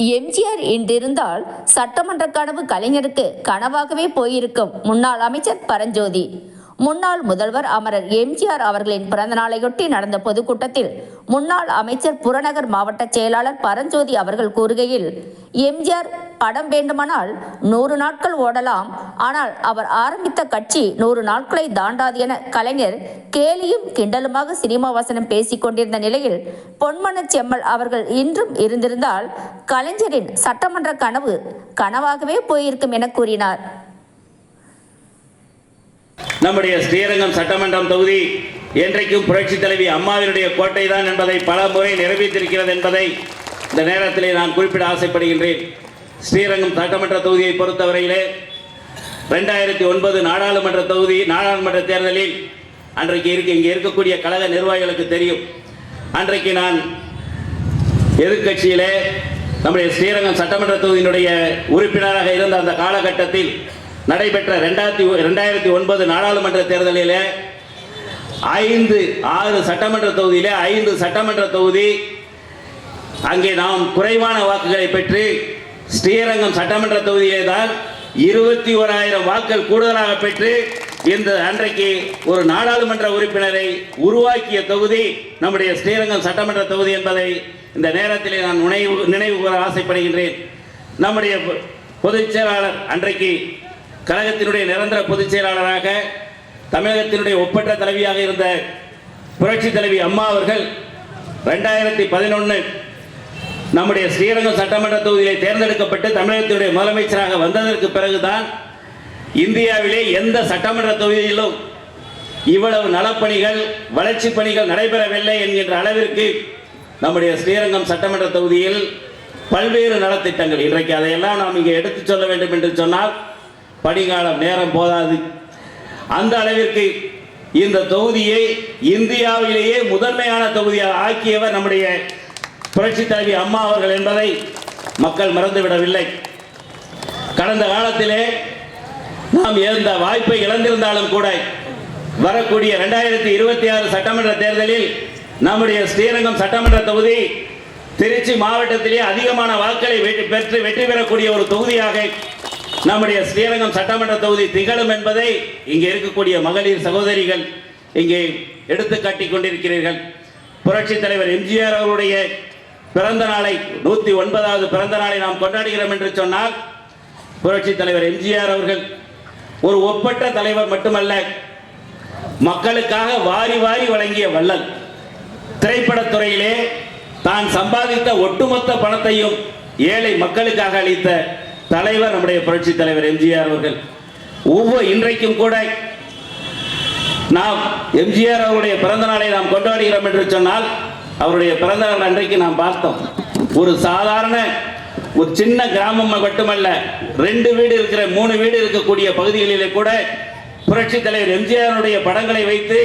எம்ஜிஆர் இன்றிருந்தால் சட்டமன்ற கனவு கலைஞருக்கு கனவாகவே போயிருக்கும். முன்னாள் அமைச்சர் பரஞ்சோதி. முன்னாள் முதல்வர் அமரர் எம்ஜிஆர் அவர்களின் பிறந்தநாளையொட்டி நடந்த பொதுக்கூட்டத்தில் முன்னாள் அமைச்சர் புறநகர் மாவட்ட செயலாளர் பரஞ்சோதி அவர்கள் கூறுகையில், எம்ஜிஆர் படம் வேண்டுமானால் 100 நாட்கள் ஓடலாம், ஆனால் அவர் ஆரம்பித்த கட்சி 100 நாட்களை தாண்டாது என கலைஞர் கேலியும் கிண்டலுமாக சினிமா வசனம் பேசிக் கொண்டிருந்த நிலையில், பொன்மன செம்மல் அவர்கள் இன்றும் இருந்திருந்தால் கலைஞரின் சட்டமன்ற கனவு கனவாகவே போயிருக்கும் என கூறினார். நம்முடைய ஸ்ரீரங்கம் சட்டமன்றம் தொகுதி என்றைக்கும் புரட்சி தலைவி அம்மாவினுடைய கோட்டை தான் என்பதை பல முறை நிரூபித்திருக்கிறது என்பதை இந்த நேரத்திலே நான் குறிப்பிட ஆசைப்படுகின்றேன். ஸ்ரீரங்கம் சட்டமன்ற தொகுதியை பொறுத்தவரையிலே 2009 நாடாளுமன்ற தேர்தலில் அன்றைக்கு இங்கே இருக்கக்கூடிய கழக நிர்வாகிகளுக்கு தெரியும். அன்றைக்கு நான் எதிர்கட்சியிலே நம்முடைய ஸ்ரீரங்கம் சட்டமன்ற தொகுதியினுடைய உறுப்பினராக இருந்த அந்த காலகட்டத்தில் நடைபெற்ற 2009 நாடாளுமன்ற தேர்தலில் 6 சட்டமன்ற தொகுதியிலே 5 சட்டமன்ற தொகுதி அங்கே நாம் குறைவான வாக்குகளை பெற்று ஸ்ரீரங்கம் சட்டமன்ற தொகுதியிலே தான் 21,000 வாக்குகள் கூடுதலாக பெற்று இந்த அன்றைக்கு ஒரு நாடாளுமன்ற உறுப்பினரை உருவாக்கிய தொகுதி நம்முடைய ஸ்ரீரங்கம் சட்டமன்ற தொகுதி என்பதை இந்த நேரத்திலே நான் நினைவு கூற ஆசைப்படுகின்றேன். நம்முடைய பொதுச் செயலாளர் அன்றைக்கு கழகத்தினுடைய நிரந்தர பொதுச் செயலாளராக தமிழகத்தினுடைய ஒப்பற்ற தலைவியாக இருந்த புரட்சி தலைவி அம்மா அவர்கள் 2011 நம்முடைய ஸ்ரீரங்கம் சட்டமன்ற தொகுதியிலே தேர்ந்தெடுக்கப்பட்டு தமிழகத்தினுடைய முதலமைச்சராக வந்ததற்கு பிறகுதான் இந்தியாவிலே எந்த சட்டமன்ற தொகுதியிலும் இவ்வளவு நலப்பணிகள் வளர்ச்சி பணிகள் நடைபெறவில்லை என்கின்ற அளவிற்கு நம்முடைய ஸ்ரீரங்கம் சட்டமன்ற தொகுதியில் பல்வேறு நலத்திட்டங்கள், இன்றைக்கு அதையெல்லாம் நாம் இங்கே எடுத்துச் சொல்ல வேண்டும் என்று சொன்னால் பணிகாலம் நேரம் போதாது. அந்த அளவிற்கு இந்த தொகுதியை இந்தியாவிலேயே முதன்மையான தொகுதியாக ஆக்கியவர் நம்முடைய புரட்சி தலைவி அம்மா அவர்கள் என்பதை மக்கள் மறந்துவிடவில்லை. கடந்த காலத்திலே நாம் இந்த வாய்ப்பை இழந்திருந்தாலும் கூட வரக்கூடிய 2026 சட்டமன்ற தேர்தலில் நம்முடைய ஸ்ரீரங்கம் சட்டமன்ற தொகுதி திருச்சி மாவட்டத்திலே அதிகமான வாக்களை பெற்று வெற்றி பெறக்கூடிய ஒரு தொகுதியாக நம்முடைய ஸ்ரீரங்கம் சட்டமன்ற தொகுதி திகழும் என்பதை இங்கே இருக்கக்கூடிய மகளிர் சகோதரிகள் இங்கே எடுத்து காட்டிக் கொண்டிருக்கிறீர்கள். புரட்சி தலைவர் எம்ஜிஆர் அவருடைய பிறந்த நாளை 109வது பிறந்த நாளை நாம் கொண்டாடுகிறோம் என்று சொன்னால், புரட்சி தலைவர் எம்ஜிஆர் அவர்கள் ஒரு ஒப்பற்ற தலைவர் மட்டுமல்ல, மக்களுக்காக வாரி வாரி வழங்கிய வள்ளல். திரைப்படத்துறையிலே தான் சம்பாதித்த ஒட்டுமொத்த பணத்தையும் ஏழை மக்களுக்காக அளித்த தலைவர் நம்முடைய புரட்சி தலைவர் எம்ஜிஆர் அவர்கள். இன்றைக்கும் கூட நாம் எம்ஜிஆர் அவருடைய பிறந்த நாளை நாம் கொண்டாடுகிறோம் என்று சொன்னால், அவருடைய பிறந்த நாள் அன்றைக்கு நாம் பார்த்தோம். ஒரு சாதாரண ஒரு சின்ன கிராமம் மட்டுமல்ல, 2 வீடு இருக்கிற 3 வீடு இருக்கக்கூடிய பகுதிகளிலே கூட புரட்சி தலைவர் எம்ஜிஆருடைய படங்களை வைத்து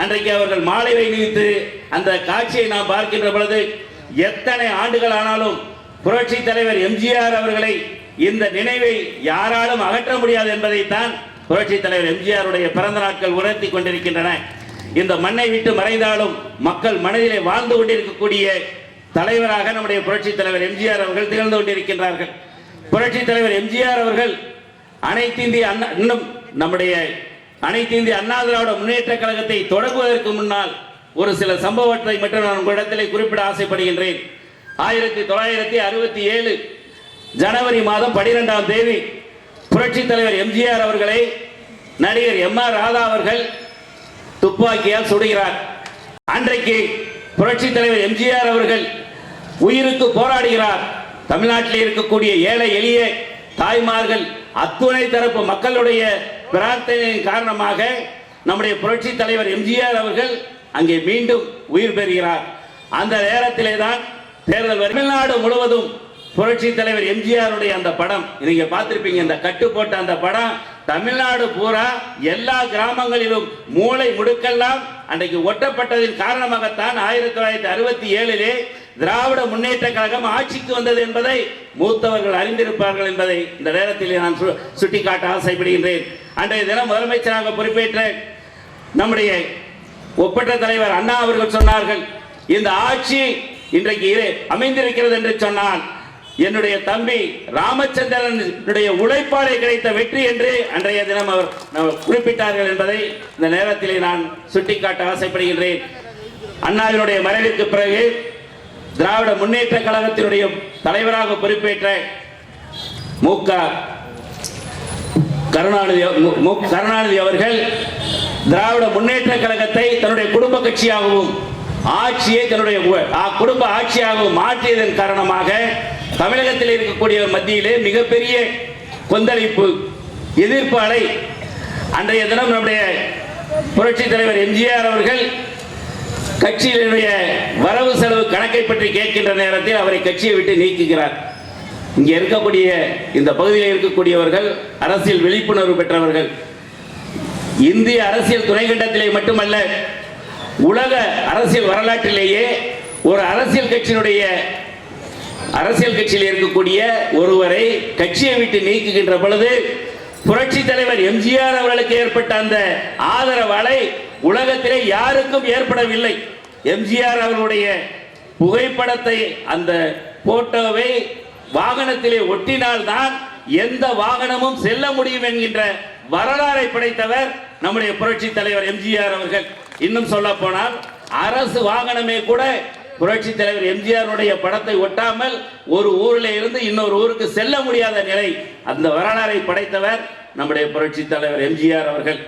அன்றைக்கு அவர்கள் மாலை வைத்து அந்த காட்சியை நாம் பார்க்கின்ற பொழுது, எத்தனை ஆண்டுகள் ஆனாலும் புரட்சி தலைவர் எம்ஜிஆர் அவர்களை இந்த நினைவை யாராலும் அகற்ற முடியாது என்பதைத்தான் புரட்சி தலைவர் எம்ஜிஆருடைய பிறந்த நாட்கள் உணர்த்தி கொண்டிருக்கின்றன. இந்த மண்ணை விட்டு மறைந்தாலும் மக்கள் மனதிலே வாழ்ந்து கொண்டிருக்கக்கூடிய தலைவராக நம்முடைய புரட்சி தலைவர் எம்ஜிஆர் அவர்கள் திகழ்ந்து கொண்டிருக்கின்றார்கள். புரட்சி தலைவர் எம்ஜிஆர் அவர்கள் நம்முடைய அனைத்து இந்திய அண்ணா திராவிட முன்னேற்ற கழகத்தை தொடங்குவதற்கு முன்னால் ஒரு சில சம்பவத்தை மட்டும் நான் உங்களிடத்திலே குறிப்பிட ஆசைப்படுகின்றேன். 1967 ஜனவரி மாதம் 12ஆம் தேதி புரட்சி தலைவர் எம்ஜிஆர் அவர்களை நடிகர் MR ராதா அவர்கள் துப்பாக்கியால் சுடுகிறார். அன்றைக்கு புரட்சி தலைவர் எம்ஜிஆர் அவர்கள் உயிருக்கு போராடுகிறார். தமிழ்நாட்டில் இருக்கக்கூடிய ஏழை எளிய தாய்மார்கள் அத்துணை தரப்பு மக்களுடைய பிரார்த்தனையின் காரணமாக நம்முடைய புரட்சி தலைவர் எம்ஜிஆர் அவர்கள் அங்கே மீண்டும் உயிர் பெறுகிறார். அந்த நேரத்திலே தான் தேர்தல். தமிழ்நாடு முழுவதும் புரட்சி தலைவர் எம்ஜிஆருடைய அந்த படம் நீங்க பார்த்திருப்பீங்க. இந்த கட்டு போட்ட அந்த படம் தமிழ்நாடு பூரா எல்லா கிராமங்களிலும் மூளை முடுக்கெல்லாம் அன்றைக்கு ஒட்டப்பட்டதின் காரணமாகத்தான் 1967 திராவிட முன்னேற்ற கழகம் ஆட்சிக்கு வந்தது என்பதை மூத்தவர்கள் அறிந்திருப்பார்கள் என்பதை இந்த நேரத்தில் நான் சுட்டிக்காட்ட ஆசைப்படுகின்றேன். அன்றைய தினம் முதலமைச்சராக பொறுப்பேற்ற நம்முடைய ஒப்பற்ற தலைவர் அண்ணா அவர்கள் சொன்னார்கள், இந்த ஆட்சி இன்றைக்கு அமைந்திருக்கிறது என்று சொன்னால் என்னுடைய தம்பி ராமச்சந்திரனுடைய உழைப்பாலே கிடைத்த வெற்றி என்று அன்றைய தினம் அவர் குறிப்பிட்டார்கள் என்பதை இந்த நேரத்தில் நான் சுட்டிக்காட்ட ஆசைப்படுகின்றேன். அண்ணாவினுடைய மறைவிற்கு பிறகு திராவிட முன்னேற்ற கழகத்தினுடைய தலைவராக பொறுப்பேற்ற கருணாநிதி அவர்கள் திராவிட முன்னேற்ற கழகத்தை தன்னுடைய குடும்ப கட்சியாகவும் ஆட்சியை தன்னுடைய குடும்ப ஆட்சியாகவும் மாற்றியதன் காரணமாக தமிழகத்தில் இருக்கக்கூடிய மத்தியிலே மிகப்பெரிய கொந்தளிப்பு எதிர்ப்பு அலை. அன்றைய தினம் நம்முடைய புரட்சி தலைவர் எம்ஜிஆர் அவர்கள் கட்சியினுடைய வரவு செலவு கணக்கை பற்றி கேட்கின்ற நேரத்தில் அவரை கட்சியை விட்டு நீக்குகிறார். இங்கே இருக்கக்கூடிய இந்த பகுதியில் இருக்கக்கூடியவர்கள் அரசியல் விழிப்புணர்வு பெற்றவர்கள். இந்திய அரசியல் துணைக்கண்டத்திலே மட்டுமல்ல, உலக அரசியல் வரலாற்றிலேயே ஒரு அரசியல் கட்சியில் இருக்கக்கூடிய ஒருவரை கட்சியை விட்டு நீக்குகின்ற பொழுது புரட்சி தலைவர் எம்ஜிஆர் அவர்களுக்கு ஏற்பட்ட அந்த ஆதரவு அலை உலகத்திலே யாருக்கும் ஏற்படவில்லை. எம்ஜிஆர் அவர்களுடைய புகைப்படத்தை, அந்த போட்டோவை வாகனத்திலே ஒட்டினால்தான் எந்த வாகனமும் செல்ல முடியும் என்கின்ற வரலாறை படைத்தவர் நம்முடைய புரட்சி தலைவர் எம்ஜிஆர் அவர்கள். இன்னும் சொல்ல போனால் அரசு வாகனமே கூட புரட்சி தலைவர் எம்ஜிஆருடைய படத்தை ஒட்டாமல் ஒரு ஊரில் இருந்து இன்னொரு ஊருக்கு செல்ல முடியாத நிலை, அந்த வரலாறை படைத்தவர் நம்முடைய புரட்சி தலைவர் எம்ஜிஆர் அவர்கள்.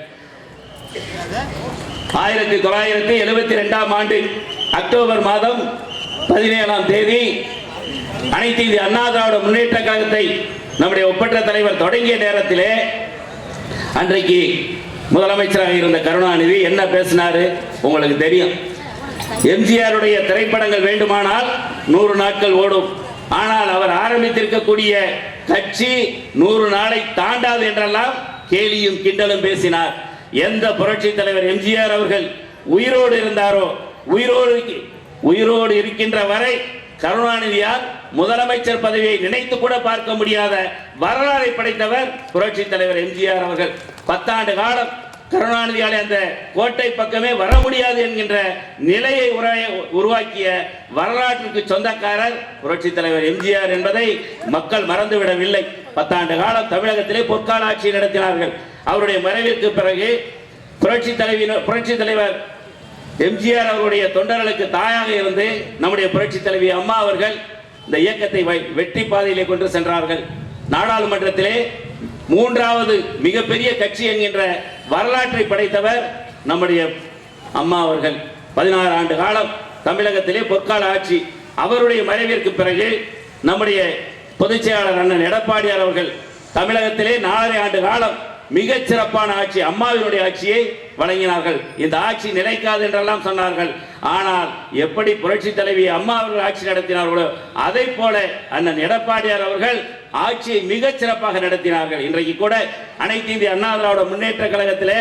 1972 ஆண்டு அக்டோபர் மாதம் 17ஆம் தேதி அனைத்து இந்திய அண்ணா திராவிட முன்னேற்ற கழகத்தை நம்முடைய ஒப்பற்ற தலைவர் தொடங்கிய நேரத்திலே அன்றைக்கு முதலமைச்சராக இருந்த கருணாநிதி என்ன பேசினாரு உங்களுக்கு தெரியும். எம்ஜிஆருடைய திரைப்படங்கள் வேண்டுமானால் 100 நாட்கள் ஓடும், ஆனால் அவர் ஆரம்பித்திருக்கக்கூடிய கட்சி 100 நாளை தாண்டாது என்றெல்லாம் கேலியும் கிண்டலும் பேசினார். எந்த புரட்சி தலைவர் எம்ஜிஆர் அவர்கள் உயிரோடு இருந்தாரோ, உயிரோடு இருக்கின்ற வரை கருணாநிதியால் முதலமைச்சர் பதவியை நினைத்து கூட பார்க்க முடியாத வரலாறை படைத்தவர் புரட்சி தலைவர் எம்ஜிஆர் அவர்கள். 10 ஆண்டு காலம் கருணாநிதியால் அந்த கோட்டை பக்கமே வர முடியாது என்கின்ற நிலையை உருவாக்கிய வரலாற்றுக்கு சொந்தக்காரர் புரட்சி தலைவர் எம்ஜிஆர் என்பதை மக்கள் மறந்துவிடவில்லை. 10 ஆண்டு காலம் தமிழகத்திலே பொற்கால ஆட்சி நடத்தினார்கள். அவருடைய மறைவிற்கு பிறகு புரட்சி தலைவர் எம்ஜிஆர் அவருடைய தொண்டர்களுக்கு தாயாக இருந்து நம்முடைய புரட்சி தலைவி அம்மா அவர்கள் இந்த இயக்கத்தை வெற்றி பாதையிலே கொண்டு சென்றார்கள். நாடாளுமன்றத்திலே 3வது மிகப்பெரிய கட்சி என்கின்ற வரலாற்றை படைத்தவர் நம்முடைய அம்மா அவர்கள். 16 ஆண்டு காலம் தமிழகத்திலே பொற்கால ஆட்சி. அவருடைய மறைவிற்கு பிறகு நம்முடைய பொதுச் செயலாளர் அண்ணன் எடப்பாடியார் அவர்கள் தமிழகத்திலே 4 ஆண்டு காலம் மிகச் சிறப்பான ஆட்சி, அம்மாவினுடைய ஆட்சியை வழங்கினார்கள். இந்த ஆட்சி நிலைக்காது என்றெல்லாம் சொன்னார்கள். ஆனால் எப்படி புரட்சி தலைவி அம்மா அவர்கள் ஆட்சி நடத்தினார்களோ அதை போல அண்ணன் எடப்பாடியார் அவர்கள் ஆட்சியை மிகச் சிறப்பாக நடத்தினார்கள். இன்றைக்கு கூட அனைத்து இந்திய அண்ணா திராவிட முன்னேற்ற கழகத்திலே